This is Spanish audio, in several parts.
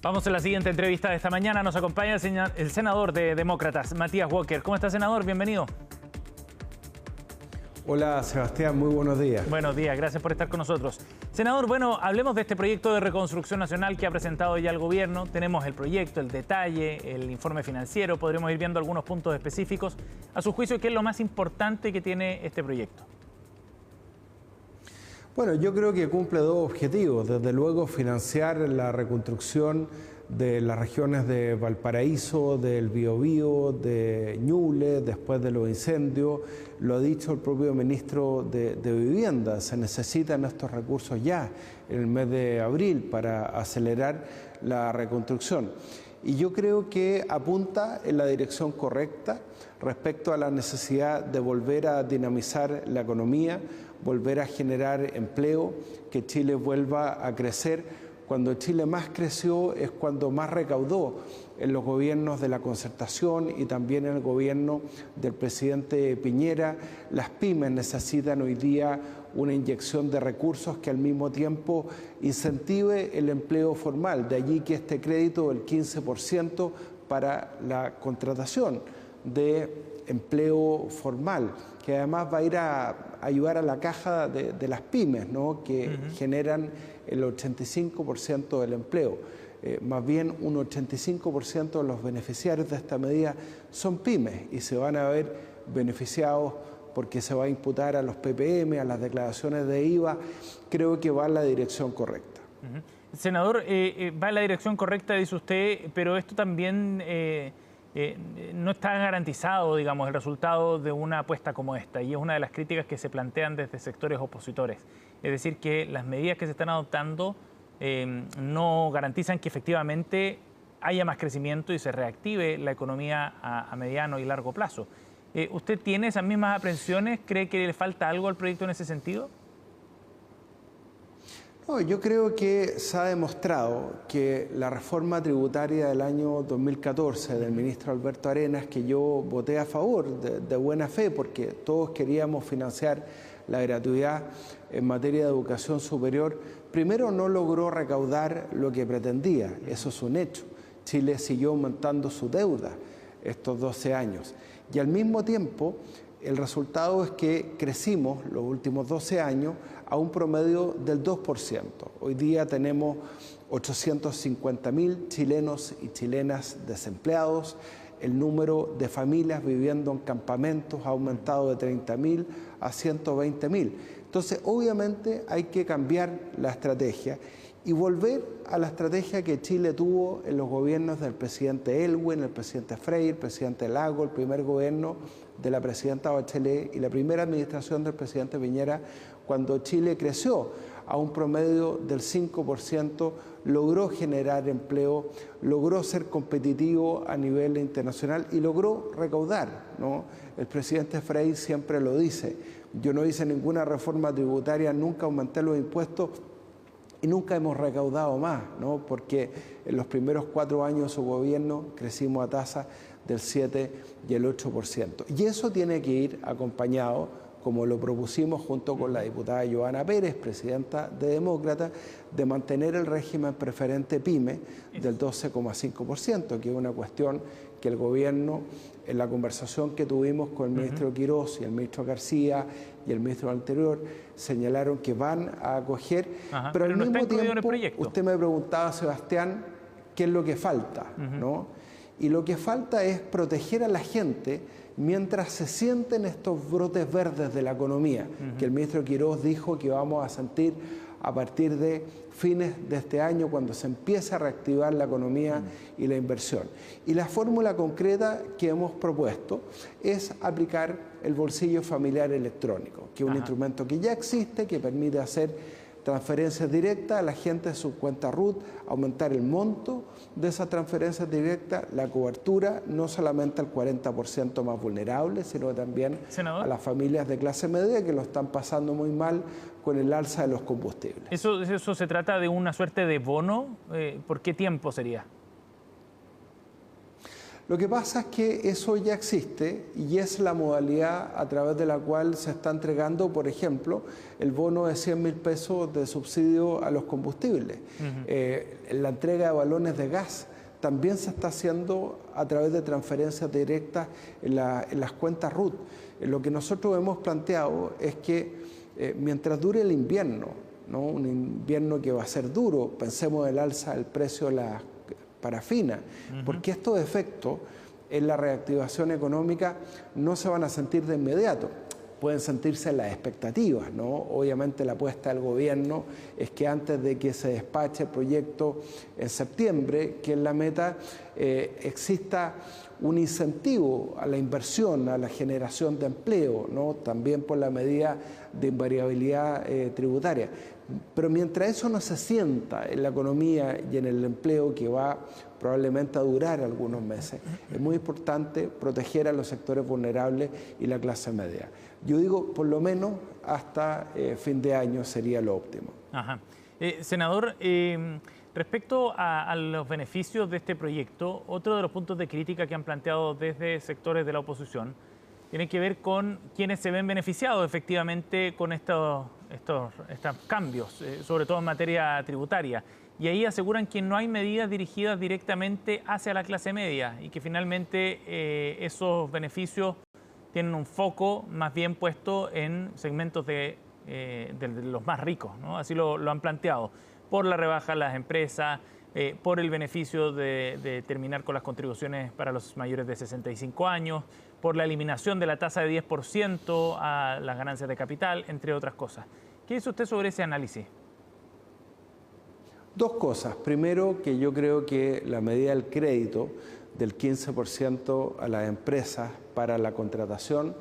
Vamos a la siguiente entrevista de esta mañana. Nos acompaña el senador de Demócratas, Matías Walker. ¿Cómo está, senador? Bienvenido. Hola, Sebastián. Muy buenos días. Buenos días. Gracias por estar con nosotros. Senador, bueno, hablemos de este proyecto de reconstrucción nacional que ha presentado ya el gobierno. Tenemos el proyecto, el detalle, el informe financiero. Podremos ir viendo algunos puntos específicos. A su juicio, ¿qué es lo más importante que tiene este proyecto? Bueno, yo creo que cumple dos objetivos. Desde luego, financiar la reconstrucción de las regiones de Valparaíso, del Biobío, de Ñuble, después de los incendios. Lo ha dicho el propio ministro de Vivienda. Se necesitan estos recursos ya, en el mes de abril, para acelerar la reconstrucción. Y yo creo que apunta en la dirección correcta respecto a la necesidad de volver a dinamizar la economía, volver a generar empleo, que Chile vuelva a crecer. Cuando Chile más creció es cuando más recaudó en los gobiernos de la concertación y también en el gobierno del presidente Piñera. Las pymes necesitan hoy día una inyección de recursos que al mismo tiempo incentive el empleo formal. De allí que este crédito del 15% para la contratación de empleo formal, que además va a ir a ayudar a la caja de las pymes, ¿no? Que generan el 85% del empleo. Más bien un 85% de los beneficiarios de esta medida son pymes y se van a ver beneficiados porque se va a imputar a los PPM, a las declaraciones de IVA. Creo que va en la dirección correcta. Senador, va en la dirección correcta, dice usted, pero esto también no está garantizado, digamos, el resultado de una apuesta como esta, y es una de las críticas que se plantean desde sectores opositores. Es decir, que las medidas que se están adoptando no garantizan que efectivamente haya más crecimiento y se reactive la economía a mediano y largo plazo. ¿Usted tiene esas mismas aprensiones? ¿Cree que le falta algo al proyecto en ese sentido? No, yo creo que se ha demostrado que la reforma tributaria del año 2014 del ministro Alberto Arenas, que yo voté a favor de buena fe porque todos queríamos financiar la gratuidad en materia de educación superior, primero no logró recaudar lo que pretendía, eso es un hecho. Chile siguió aumentando su deuda estos 12 años y al mismo tiempo el resultado es que crecimos los últimos 12 años a un promedio del 2%. Hoy día tenemos 850.000 chilenos y chilenas desempleados. El número de familias viviendo en campamentos ha aumentado de 30.000 a 120.000. Entonces, obviamente hay que cambiar la estrategia y volver a la estrategia que Chile tuvo en los gobiernos del presidente Elwin, el presidente Frei, el presidente Lago, el primer gobierno de la presidenta Bachelet y la primera administración del presidente Piñera, cuando Chile creció a un promedio del 5%, logró generar empleo, logró ser competitivo a nivel internacional y logró recaudar, ¿no? El presidente Frei siempre lo dice, yo no hice ninguna reforma tributaria, nunca aumenté los impuestos, y nunca hemos recaudado más, ¿no? Porque en los primeros 4 años de su gobierno crecimos a tasas del 7 y el 8%. Y eso tiene que ir acompañado, como lo propusimos junto con la diputada Johanna Pérez, presidenta de Demócratas, de mantener el régimen preferente PYME del 12,5%, que es una cuestión que el gobierno, en la conversación que tuvimos con el ministro Quirós y el ministro García y el ministro anterior, señalaron que van a acoger, pero al mismo tiempo, usted me preguntaba, Sebastián, qué es lo que falta, ¿no? Y lo que falta es proteger a la gente mientras se sienten estos brotes verdes de la economía, que el ministro Quirós dijo que vamos a sentir a partir de fines de este año, cuando se empiece a reactivar la economía y la inversión. Y la fórmula concreta que hemos propuesto es aplicar el bolsillo familiar electrónico, que es un instrumento que ya existe, que permite hacer transferencias directas a la gente de su cuenta RUT, aumentar el monto de esas transferencias directas, la cobertura, no solamente al 40% más vulnerable, sino también a las familias de clase media que lo están pasando muy mal con el alza de los combustibles. ¿Eso se trata de una suerte de bono? ¿Por qué tiempo sería? Lo que pasa es que eso ya existe y es la modalidad a través de la cual se está entregando, por ejemplo, el bono de 100.000 pesos de subsidio a los combustibles. La entrega de balones de gas también se está haciendo a través de transferencias directas en las cuentas RUT. Lo que nosotros hemos planteado es que mientras dure el invierno, ¿no? Un invierno que va a ser duro, pensemos en el alza del precio de la parafina, porque estos efectos en la reactivación económica no se van a sentir de inmediato, pueden sentirse en las expectativas, ¿no? Obviamente la apuesta del gobierno es que antes de que se despache el proyecto en septiembre, que es la meta, exista un incentivo a la inversión, a la generación de empleo, ¿no? También por la medida de invariabilidad tributaria. Pero mientras eso no se sienta en la economía y en el empleo, que va probablemente a durar algunos meses, es muy importante proteger a los sectores vulnerables y la clase media. Yo digo, por lo menos hasta fin de año sería lo óptimo. Ajá. Senador, respecto a los beneficios de este proyecto, otro de los puntos de crítica que han planteado desde sectores de la oposición tiene que ver con quienes se ven beneficiados efectivamente con estos cambios, sobre todo en materia tributaria. Y ahí aseguran que no hay medidas dirigidas directamente hacia la clase media y que finalmente esos beneficios tienen un foco más bien puesto en segmentos de los más ricos, ¿no? Así lo han planteado, por la rebaja a las empresas, por el beneficio de terminar con las contribuciones para los mayores de 65 años, por la eliminación de la tasa de 10% a las ganancias de capital, entre otras cosas. ¿Qué dice usted sobre ese análisis? Dos cosas. Primero, que yo creo que la medida del crédito del 15% a las empresas para la contratación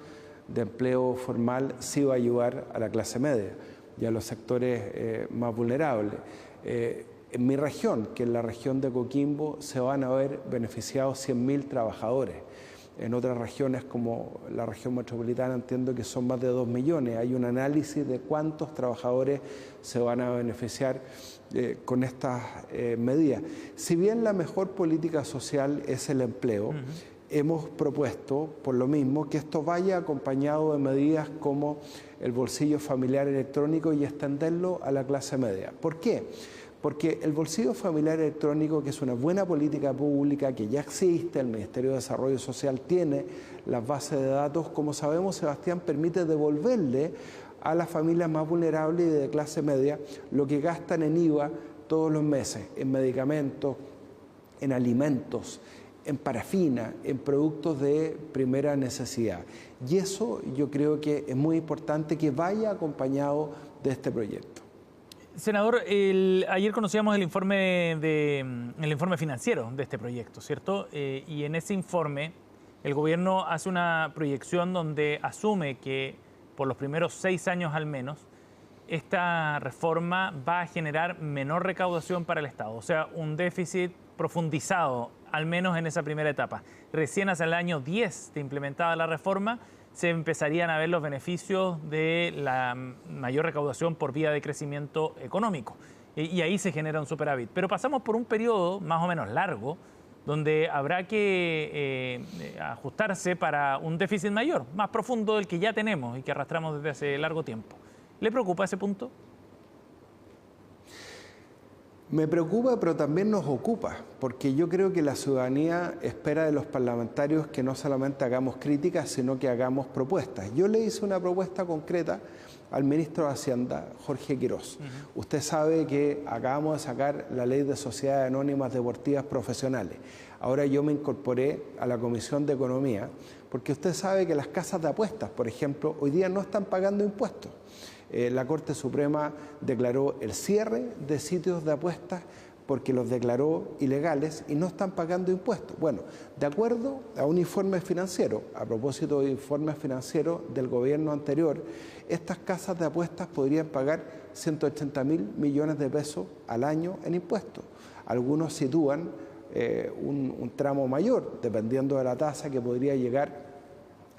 de empleo formal sí va a ayudar a la clase media y a los sectores más vulnerables. En mi región, que es la región de Coquimbo, se van a ver beneficiados 100.000 trabajadores. En otras regiones como la región metropolitana entiendo que son más de 2 millones. Hay un análisis de cuántos trabajadores se van a beneficiar con estas medidas. Si bien la mejor política social es el empleo, hemos propuesto, por lo mismo, que esto vaya acompañado de medidas como el bolsillo familiar electrónico y extenderlo a la clase media. ¿Por qué? Porque el bolsillo familiar electrónico, que es una buena política pública que ya existe, el Ministerio de Desarrollo Social tiene las bases de datos, como sabemos, Sebastián, permite devolverle a las familias más vulnerables y de clase media lo que gastan en IVA todos los meses, en medicamentos, en alimentos, en parafina, en productos de primera necesidad. Y eso yo creo que es muy importante que vaya acompañado de este proyecto. Senador, ayer conocíamos el informe financiero de este proyecto, ¿cierto? Y en ese informe el gobierno hace una proyección donde asume que por los primeros 6 años al menos esta reforma va a generar menor recaudación para el Estado, o sea, un déficit profundizado, al menos en esa primera etapa. Recién hacia el año 10 de implementada la reforma, se empezarían a ver los beneficios de la mayor recaudación por vía de crecimiento económico. Y ahí se genera un superávit. Pero pasamos por un periodo más o menos largo, donde habrá que ajustarse para un déficit mayor, más profundo del que ya tenemos y que arrastramos desde hace largo tiempo. ¿Le preocupa ese punto? Me preocupa, pero también nos ocupa, porque yo creo que la ciudadanía espera de los parlamentarios que no solamente hagamos críticas, sino que hagamos propuestas. Yo le hice una propuesta concreta al ministro de Hacienda, Jorge Quirós. Usted sabe que acabamos de sacar la ley de sociedades anónimas deportivas profesionales. Ahora yo me incorporé a la Comisión de Economía, porque usted sabe que las casas de apuestas, por ejemplo, hoy día no están pagando impuestos. La Corte Suprema declaró el cierre de sitios de apuestas porque los declaró ilegales y no están pagando impuestos. Bueno, de acuerdo a un informe financiero, a propósito de informes financieros del gobierno anterior, estas casas de apuestas podrían pagar 180.000 millones de pesos al año en impuestos. Algunos sitúan un tramo mayor, dependiendo de la tasa, que podría llegar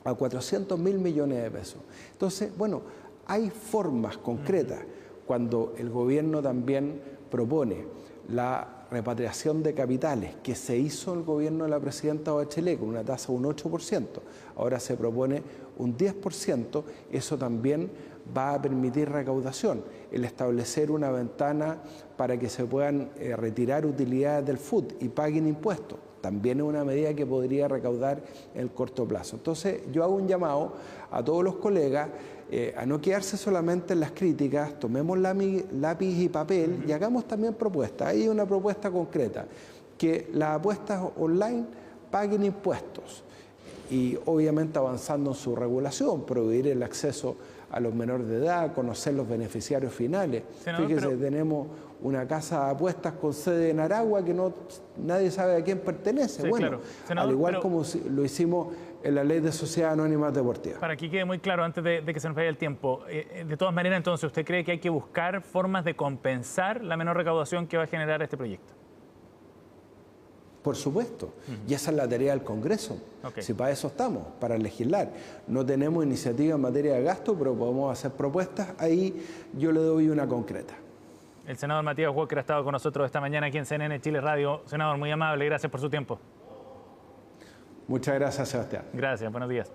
a 400.000 millones de pesos. Entonces, bueno, hay formas concretas cuando el gobierno también propone la repatriación de capitales que se hizo en el gobierno de la presidenta Bachelet con una tasa de un 8%, ahora se propone un 10%, eso también va a permitir recaudación. El establecer una ventana para que se puedan retirar utilidades del FUT y paguen impuestos, también es una medida que podría recaudar en el corto plazo. Entonces yo hago un llamado a todos los colegas a no quedarse solamente en las críticas, tomemos lápiz y papel y hagamos también propuestas. Hay una propuesta concreta, que las apuestas online paguen impuestos y obviamente avanzando en su regulación, prohibir el acceso a los menores de edad, conocer los beneficiarios finales. Senador, Fíjese, tenemos una casa de apuestas con sede en Aragua que nadie sabe a quién pertenece. Sí, bueno, claro. Senador, al igual como lo hicimos en la Ley de Sociedades Anónimas Deportivas. Para que quede muy claro, antes de que se nos vaya el tiempo, de todas maneras, entonces, ¿usted cree que hay que buscar formas de compensar la menor recaudación que va a generar este proyecto? Por supuesto, y esa es la tarea del Congreso. Okay. Si para eso estamos, para legislar. No tenemos iniciativa en materia de gasto, pero podemos hacer propuestas. Ahí yo le doy una concreta. El senador Matías Walker ha estado con nosotros esta mañana aquí en CNN Chile Radio. Senador, muy amable, gracias por su tiempo. Muchas gracias, Sebastián. Gracias, buenos días.